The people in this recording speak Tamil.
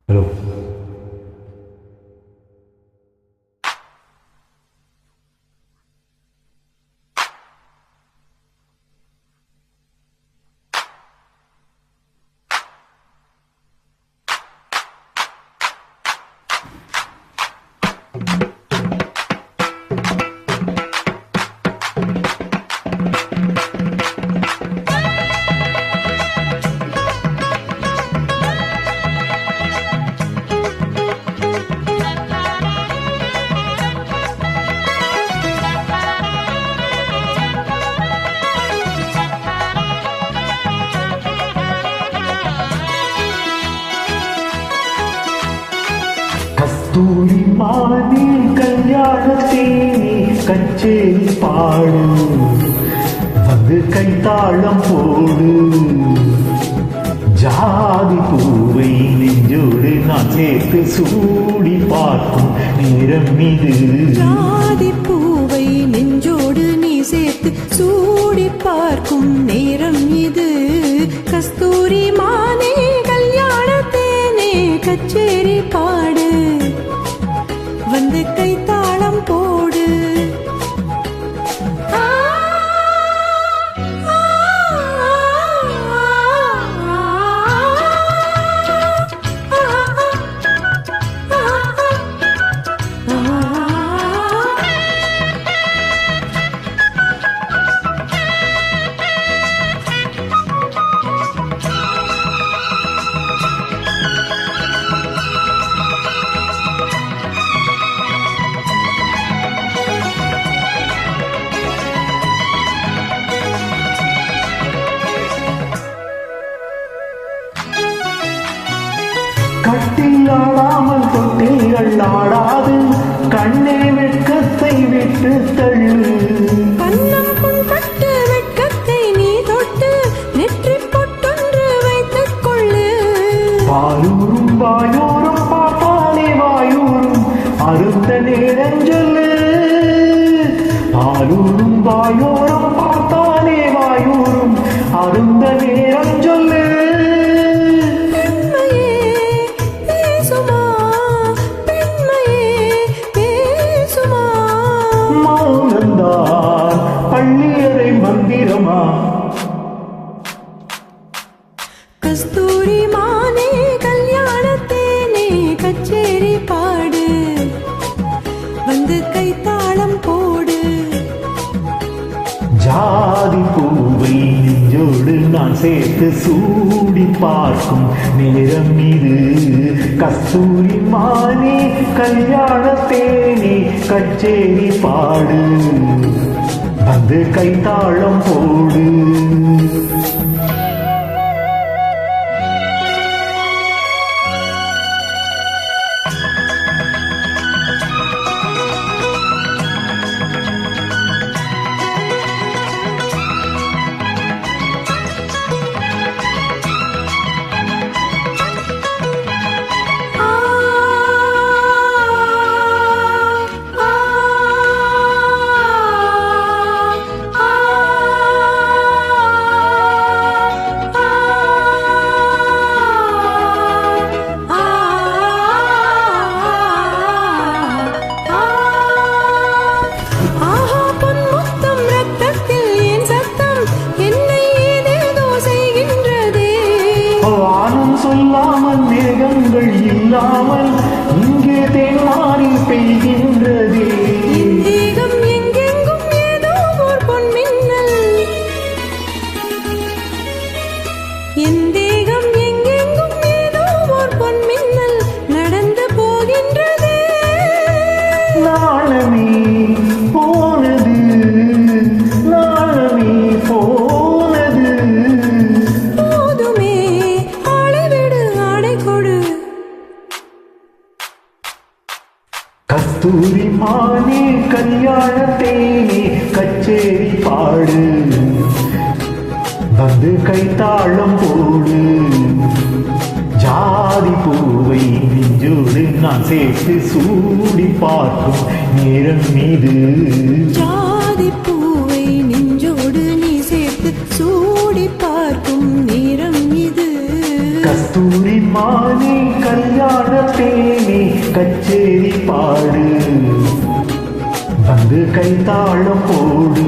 ஹலோ. கஸ்தூரி மானே கல்யாணத்தேனே கச்சேரி பாடு, வந்து கைத்தாளம் போடு. ஜாதி பூவை நெஞ்சோடு நான் சேர்த்து சூடி பார்க்கும் நேரம் இது. ஜாதி பூவை நெஞ்சோடு நீ சேர்த்து சூடி பார்க்கும் நேரம் இது. கஸ்தூரி மானே கல்யாணத்தேனே கச்சேரி பாடு, வந்து கைத்தாளம் போடு. கட்டில் ஆடாமல் தொட்டில்கள் ஆடாது, கண்ணே வெட்கத்தை விட்டு தள்ளு. கண்ணம் புண்பட்டு வெட்கத்தை நீ தொட்டு நெற்றி பொட்டொன்று வைத்துக் கொள்ளு. பாலூரும் வாயூரும் பாப்பாலே வாயூரும் அருந்த நேரம் சொல்லு. பாலூரும் வாயூரும் பார்த்தாலே வாயூரும் அருந்த நேரம் சொல்லு. பள்ளியறை மந்திரமா? கஸ்தூரி மானே கல்யாணத்தேனே கச்சேரி பாடு, வந்து கைத்தாளம் போடு. ஜாதி பூவை நெஞ்சோடு நான் சேர்த்து சூடி பார்க்கும் நேரம் இது. கஸ்தூரி மானே கல்யாணத்தேனே கச்சேரி பாடு, வந்து கைத்தாளம் போடு. சொல்லாமல் மேகங்கள் இல்லாமல் இங்கே தேன்மாறி பெய்கின்றதே. தேகம் எங்கெங்கும் ஏதோ ஒரு பொன்மின்னல், என் தேகம் எங்கெங்கும் ஏதோ ஒரு பொன்மின்னல் நடந்து போகின்றதே. நாளமே போனது, நாளமே போனது. போதுமே ஆளை விடு ஆடை கொடு. கஸ்தூரி மானே கல்யாணத்தேனே கச்சேரி பாடு, வந்து கைத்தாளம் போடு. ஜாதி பூவை நெஞ்சோடு நான் சேர்த்து சூடி பார்க்கும் நேரம் இது. ஜாதி பூவை நெஞ்சோடு நீ சேர்த்து சூடி பார்க்கும் நேரம் இது. கஸ்தூரி மானே கல்யாண கச்சேரி பாடு வந்து கைத்தாளம் போடு